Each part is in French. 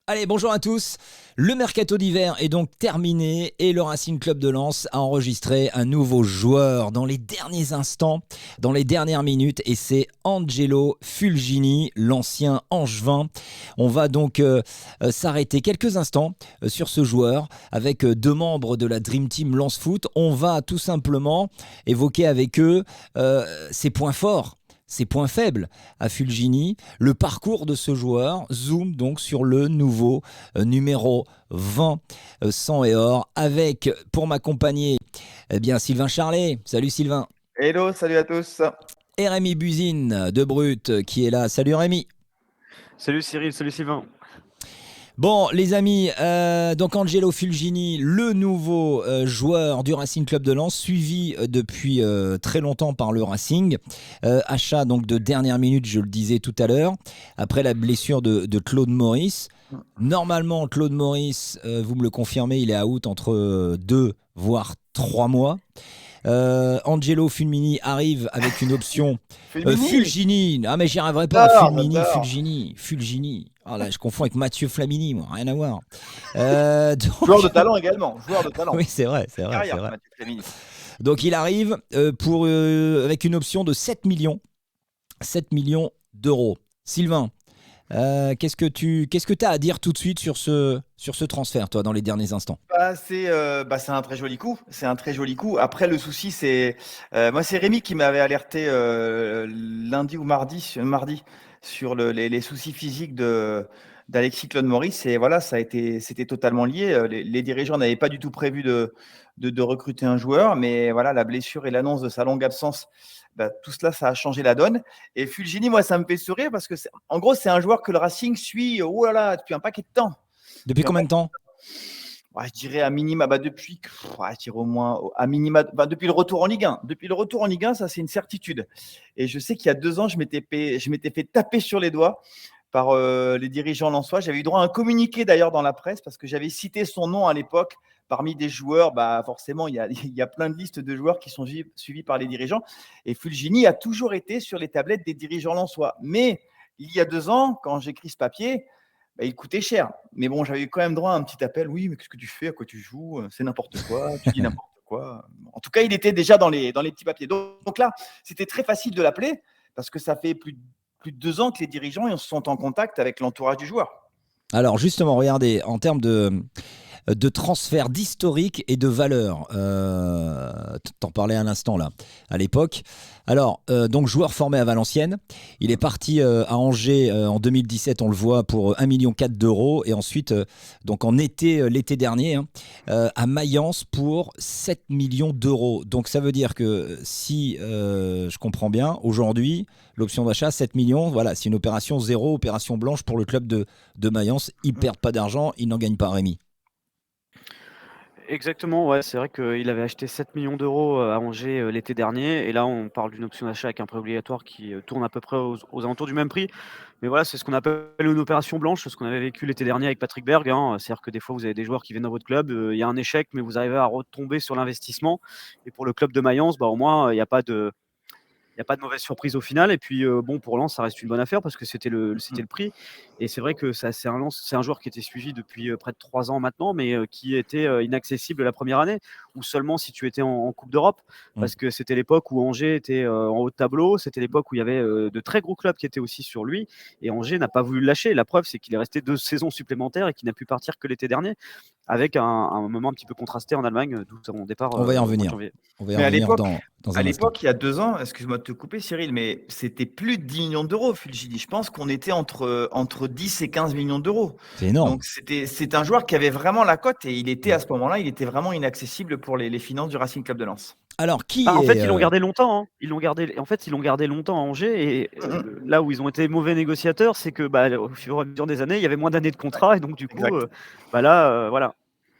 Allez, bonjour à tous. Le mercato d'hiver est donc terminé et le Racing Club de Lens a enregistré un nouveau joueur dans les derniers instants, dans les dernières minutes, et c'est Angelo Fulgini, l'ancien Angevin. On va donc s'arrêter quelques instants sur ce joueur avec deux membres de la Dream Team Lens Foot. On va tout simplement évoquer avec eux ses points forts, ses points faibles à Fulgini, le parcours de ce joueur. Zoom donc sur le nouveau numéro 20 sang et or avec, pour m'accompagner, Sylvain Charlet. Salut Sylvain. Hello, salut à tous. Et Rémi Buzine de Brut qui est là. Salut Rémi. Salut Cyril, salut Sylvain. Bon les amis, donc Angelo Fulgini, le nouveau joueur du Racing Club de Lens, suivi depuis très longtemps par le Racing. Achat donc de dernière minute, je le disais tout à l'heure, après la blessure de Claude Maurice. Normalement, Claude Maurice, vous me le confirmez, il est out entre 2 voire 3 mois. Angelo Fulgini arrive avec une option. Fulgini. Ah mais j'y arriverai pas. Fulgini. Ah là, je confonds avec Mathieu Flamini, moi, rien à voir. Donc... Joueur de talent également. Oui, c'est vrai. Mathieu Flamini. Donc il arrive avec une option de 7 millions d'euros. Sylvain, qu'est-ce que tu as à dire tout de suite sur ce transfert, toi, dans les derniers instants? C'est un très joli coup. Après, le souci, c'est moi, c'est Rémi qui m'avait alerté lundi ou mardi sur les soucis physiques d'Alexis Claude Maurice. Et voilà, c'était totalement lié. Les dirigeants n'avaient pas du tout prévu de recruter un joueur, mais voilà, la blessure et l'annonce de sa longue absence, tout cela, ça a changé la donne. Et Fulgini, moi, ça me fait sourire parce que, en gros, c'est un joueur que le Racing suit depuis un paquet de temps. Depuis combien de temps? Je dirais à minima, depuis, je dirais au moins à minima, depuis le retour en Ligue 1. Depuis le retour en Ligue 1, ça c'est une certitude. Et je sais qu'il y a 2 ans, je m'étais fait taper sur les doigts par les dirigeants lensois. J'avais eu droit à un communiqué d'ailleurs dans la presse parce que j'avais cité son nom à l'époque parmi des joueurs. Forcément, il y a plein de listes de joueurs qui sont suivis par les dirigeants. Et Fulgini a toujours été sur les tablettes des dirigeants lensois. Mais il y a 2 ans, quand j'écris ce papier, il coûtait cher. Mais bon, j'avais quand même droit à un petit appel. Oui, mais qu'est-ce que tu fais? À quoi tu joues? C'est n'importe quoi. Tu dis n'importe quoi. En tout cas, il était déjà dans les petits papiers. Donc là, c'était très facile de l'appeler parce que ça fait plus de 2 ans que les dirigeants sont en contact avec l'entourage du joueur. Alors justement, regardez, en termes de transfert d'historique et de valeur. T'en parlais à l'instant là, à l'époque. Alors, donc joueur formé à Valenciennes. Il est parti à Angers en 2017, on le voit, pour 1,4 million d'euros. Et ensuite, donc en l'été dernier, à Mayence pour 7 millions d'euros. Donc ça veut dire que si je comprends bien, aujourd'hui, l'option d'achat, 7 millions, voilà, c'est une opération zéro, opération blanche pour le club de Mayence. Ils ne perdent pas d'argent, ils n'en gagnent pas, Rémi. Exactement, ouais, c'est vrai qu'il avait acheté 7 millions d'euros à Angers l'été dernier. Et là, on parle d'une option d'achat avec un prêt obligatoire qui tourne à peu près aux alentours du même prix. Mais voilà, c'est ce qu'on appelle une opération blanche, ce qu'on avait vécu l'été dernier avec Patrick Berg. C'est-à-dire que des fois, vous avez des joueurs qui viennent dans votre club, il y a un échec, mais vous arrivez à retomber sur l'investissement. Et pour le club de Mayence, au moins, il n'y a pas de mauvaise surprise au final. Et puis, pour Lens, ça reste une bonne affaire parce que c'était le prix. Et c'est vrai que c'est un joueur qui était suivi depuis près de 3 ans maintenant, mais qui était inaccessible la première année, ou seulement si tu étais en Coupe d'Europe, parce que c'était l'époque où Angers était en haut de tableau, c'était l'époque où il y avait de très gros clubs qui étaient aussi sur lui, et Angers n'a pas voulu le lâcher. La preuve, c'est qu'il est resté 2 saisons supplémentaires et qu'il n'a pu partir que l'été dernier, avec un moment un petit peu contrasté en Allemagne, d'où son départ. On va y en revenir. Mais à l'époque, il y a 2 ans, excuse-moi de te couper Cyril, mais c'était plus de 10 millions d'euros Fulgini. Je pense qu'on était entre 10 et 15 millions d'euros. C'est énorme. Donc c'est un joueur qui avait vraiment la cote et il était à ce moment-là, il était vraiment inaccessible pour les finances du Racing Club de Lens. Alors en fait, ils l'ont gardé longtemps. Ils l'ont gardé longtemps à Angers. Et là où ils ont été mauvais négociateurs, c'est que au fur et à mesure des années, il y avait moins d'années de contrat et donc du coup, voilà.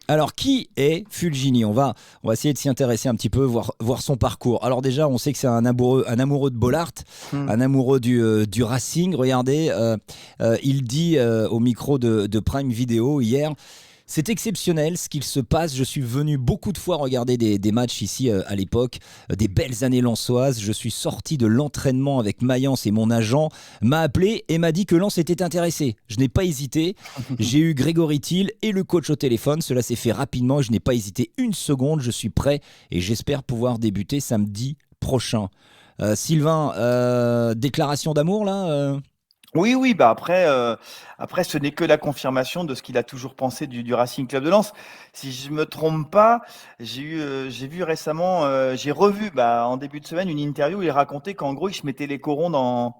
Alors, qui est Fulgini? On va essayer de s'y intéresser un petit peu, voir son parcours. Alors déjà, on sait que c'est un amoureux de Bollaert, un amoureux du Racing. Regardez, il dit au micro de Prime Video hier, C'est exceptionnel ce qu'il se passe. Je suis venu beaucoup de fois regarder des matchs ici à l'époque, des belles années lensoises. Je suis sorti de l'entraînement avec Mayence et mon agent m'a appelé et m'a dit que Lens était intéressé. Je n'ai pas hésité. J'ai eu Grégory Thiel et le coach au téléphone. Cela s'est fait rapidement. Je n'ai pas hésité une seconde. Je suis prêt et j'espère pouvoir débuter samedi prochain. Sylvain, déclaration d'amour là. Oui, oui, bah après, ce n'est que la confirmation de ce qu'il a toujours pensé du Racing Club de Lens. Si je me trompe pas, j'ai vu récemment, j'ai revu en début de semaine une interview où il racontait qu'en gros, il se mettait les corons dans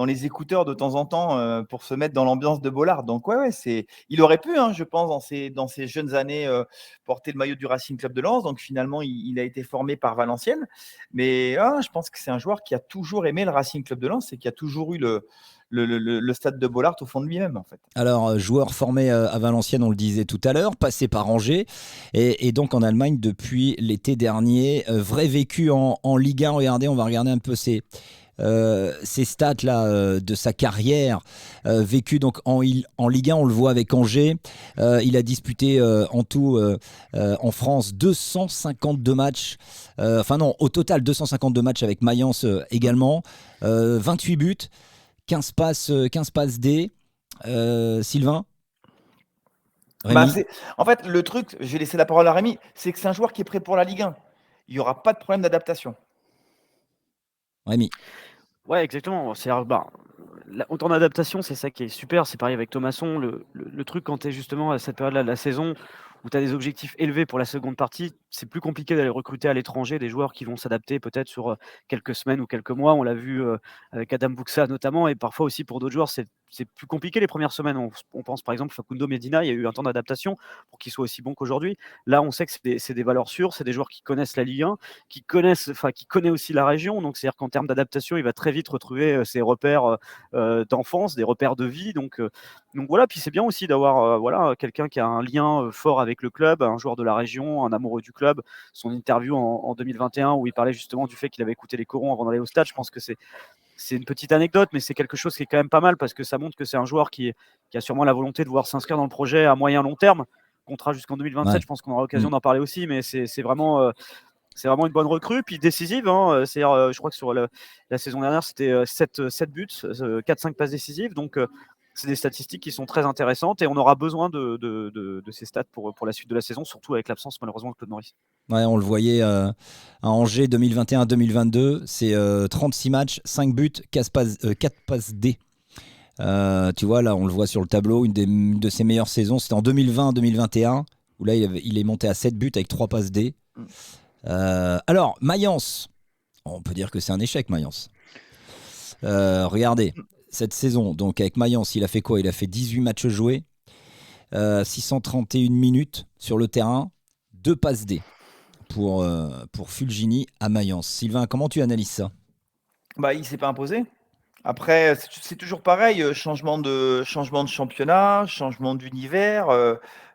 les écouteurs de temps en temps pour se mettre dans l'ambiance de Bollard. Donc ouais, il aurait pu, hein, je pense, dans ses jeunes années porter le maillot du Racing Club de Lens. Donc finalement, il a été formé par Valenciennes. Mais je pense que c'est un joueur qui a toujours aimé le Racing Club de Lens et qui a toujours eu le stade de Bollard au fond de lui-même en fait. Alors, joueur formé à Valenciennes, on le disait tout à l'heure, passé par Angers, et donc en Allemagne depuis l'été dernier. Vrai vécu en Ligue 1, regardez, on va regarder un peu ces stats là de sa carrière vécue donc en Ligue 1, on le voit avec Angers. Il a disputé en tout en France 252 matchs, au total 252 matchs avec Mayence également, 28 buts, 15 passes D. Sylvain, Rémi. En fait, le truc, je vais laisser la parole à Rémi, c'est que c'est un joueur qui est prêt pour la Ligue 1. Il n'y aura pas de problème d'adaptation. Rémi. Ouais, exactement. Autant d'adaptation, c'est ça qui est super. C'est pareil avec Thomasson. Le truc, quand tu es justement à cette période-là de la saison où tu as des objectifs élevés pour la seconde partie, c'est plus compliqué d'aller recruter à l'étranger des joueurs qui vont s'adapter peut-être sur quelques semaines ou quelques mois. On l'a vu avec Adam Buxa notamment, et parfois aussi pour d'autres joueurs, c'est plus compliqué les premières semaines. On pense par exemple Facundo Medina, il y a eu un temps d'adaptation pour qu'il soit aussi bon qu'aujourd'hui. Là, on sait que c'est des valeurs sûres, c'est des joueurs qui connaissent la Ligue 1, qui connaissent aussi la région. Donc, c'est-à-dire qu'en termes d'adaptation, il va très vite retrouver ses repères d'enfance, des repères de vie. Donc voilà, puis c'est bien aussi d'avoir quelqu'un qui a un lien fort avec le club, un joueur de la région, un amoureux du club. Son interview en 2021 où il parlait justement du fait qu'il avait écouté les corons avant d'aller au stade, je pense que c'est une petite anecdote, mais c'est quelque chose qui est quand même pas mal parce que ça montre que c'est un joueur qui a sûrement la volonté de vouloir s'inscrire dans le projet à moyen long terme. Contrat jusqu'en 2027, Ouais. je pense qu'on aura l'occasion d'en parler aussi, mais c'est vraiment une bonne recrue, puis décisive. C'est-à-dire, je crois que sur la saison dernière, c'était 7 buts, 4-5 passes décisives. Donc, c'est des statistiques qui sont très intéressantes et on aura besoin de ces stats pour la suite de la saison, surtout avec l'absence malheureusement de Claude Maurice. Ouais, on le voyait à Angers 2021-2022, c'est 36 matchs, 5 buts, 4 passes D. Tu vois, là, on le voit sur le tableau, une de ses meilleures saisons, c'était en 2020-2021, où là, il est monté à 7 buts avec 3 passes D. Alors, Mayence, on peut dire que c'est un échec, Mayence. Regardez, cette saison, donc avec Mayence, il a fait quoi? Il a fait 18 matchs joués, 631 minutes sur le terrain, 2 passes D pour Fulgini à Mayence. Sylvain, comment tu analyses ça? Il s'est pas imposé. Après, c'est toujours pareil, changement de championnat, changement d'univers,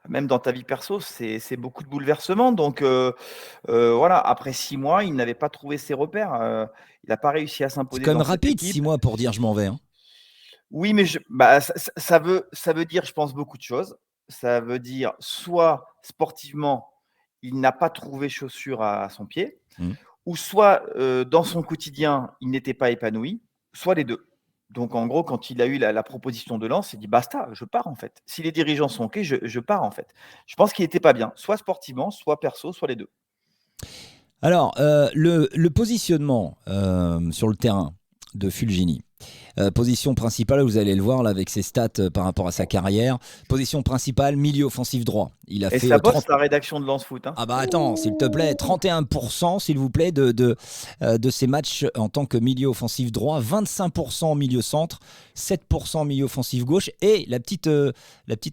même dans ta vie perso, c'est beaucoup de bouleversements. Donc voilà, après 6 mois, il n'avait pas trouvé ses repères, il n'a pas réussi à C'est s'imposer quand même dans cette rapide, 6 équipe. mois pour dire je m'en vais. Hein. Oui, mais ça veut dire, je pense, beaucoup de choses. Ça veut dire soit sportivement, il n'a pas trouvé chaussure à son pied, ou soit dans son quotidien, il n'était pas épanoui, soit les deux. Donc en gros, quand il a eu la proposition de Lens, il dit basta, je pars en fait. Si les dirigeants sont OK, je pars en fait. Je pense qu'il n'était pas bien, soit sportivement, soit perso, soit les deux. Alors, le positionnement sur le terrain de Fulgini. Position principale, vous allez le voir là avec ses stats par rapport à sa carrière. Position principale, milieu offensif droit. Il a Et fait ça bosse la rédaction de Lens Foot. Hein. Ah bah attends, s'il te plaît, 31% s'il vous plaît de ces matchs en tant que milieu offensif droit, 25% en milieu centre, 7% en milieu offensif gauche. Et la petite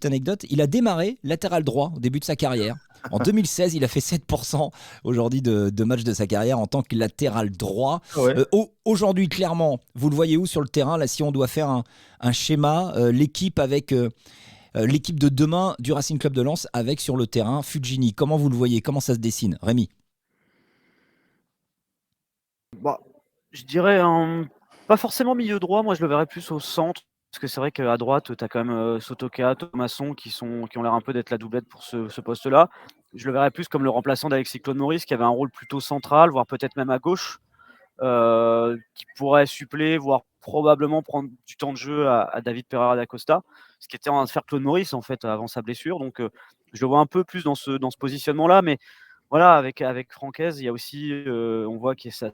anecdote, il a démarré latéral droit au début de sa carrière. En 2016, il a fait 7% aujourd'hui de matchs de sa carrière en tant que latéral droit. Ouais. Aujourd'hui, clairement, vous le voyez où sur le terrain? Là, si on doit faire un schéma, l'équipe avec... l'équipe de demain du Racing Club de Lens avec sur le terrain Fulgini. Comment vous le voyez? Comment ça se dessine? Rémi? Je dirais pas forcément milieu droit, moi je le verrais plus au centre. Parce que c'est vrai qu'à droite, tu as quand même Sotoka, Thomasson qui ont l'air un peu d'être la doublette pour ce poste-là. Je le verrais plus comme le remplaçant d'Alexis Claude Maurice, qui avait un rôle plutôt central, voire peut-être même à gauche, qui pourrait suppléer, voire probablement prendre du temps de jeu à David Pereira da Costa, ce qui était en train de faire Claude Maurice en fait avant sa blessure. Donc je le vois un peu plus dans ce positionnement-là, mais voilà, avec Francaise, il y a aussi, on voit que ça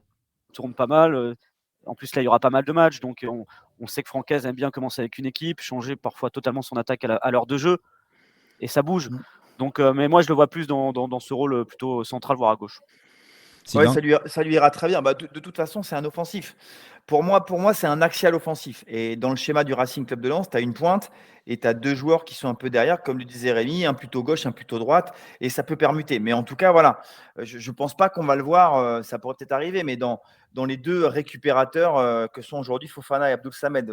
tourne pas mal. En plus, là, il y aura pas mal de matchs, donc on sait que Francaise aime bien commencer avec une équipe, changer parfois totalement son attaque à l'heure de jeu, et ça bouge. Mm. Donc, mais moi, je le vois plus dans ce rôle plutôt central, voire à gauche. Ouais, Sylvain? ça lui ira très bien. Bah, de toute façon, c'est un offensif. Pour moi, c'est un axial offensif. Et dans le schéma du Racing Club de Lens, tu as une pointe et tu as deux joueurs qui sont un peu derrière, comme le disait Rémi, un plutôt gauche, un plutôt droite, et ça peut permuter. Mais en tout cas, voilà, je ne pense pas qu'on va le voir, ça pourrait peut-être arriver, mais dans les deux récupérateurs que sont aujourd'hui Fofana et Abdoul Samed,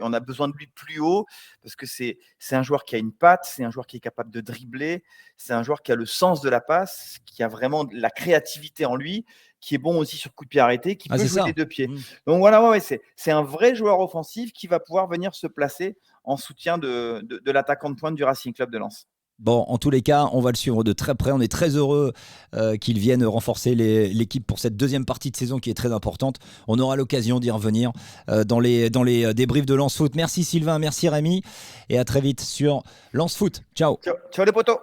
on a besoin de lui plus haut, parce que c'est un joueur qui a une patte, c'est un joueur qui est capable de dribbler, c'est un joueur qui a le sens de la passe, qui a vraiment de la créativité en lui, qui est bon aussi sur coup de pied arrêté, qui peut C'est jouer ça. des deux pieds. Mm. Donc voilà, ouais, c'est un vrai joueur offensif qui va pouvoir venir se placer en soutien de l'attaquant de pointe du Racing Club de Lens. Bon, en tous les cas, on va le suivre de très près. On est très heureux qu'il vienne renforcer l'équipe pour cette deuxième partie de saison qui est très importante. On aura l'occasion d'y revenir dans les débriefs de Lens Foot. Merci Sylvain, merci Rémi, et à très vite sur Lens Foot. Ciao. Ciao, ciao les potos.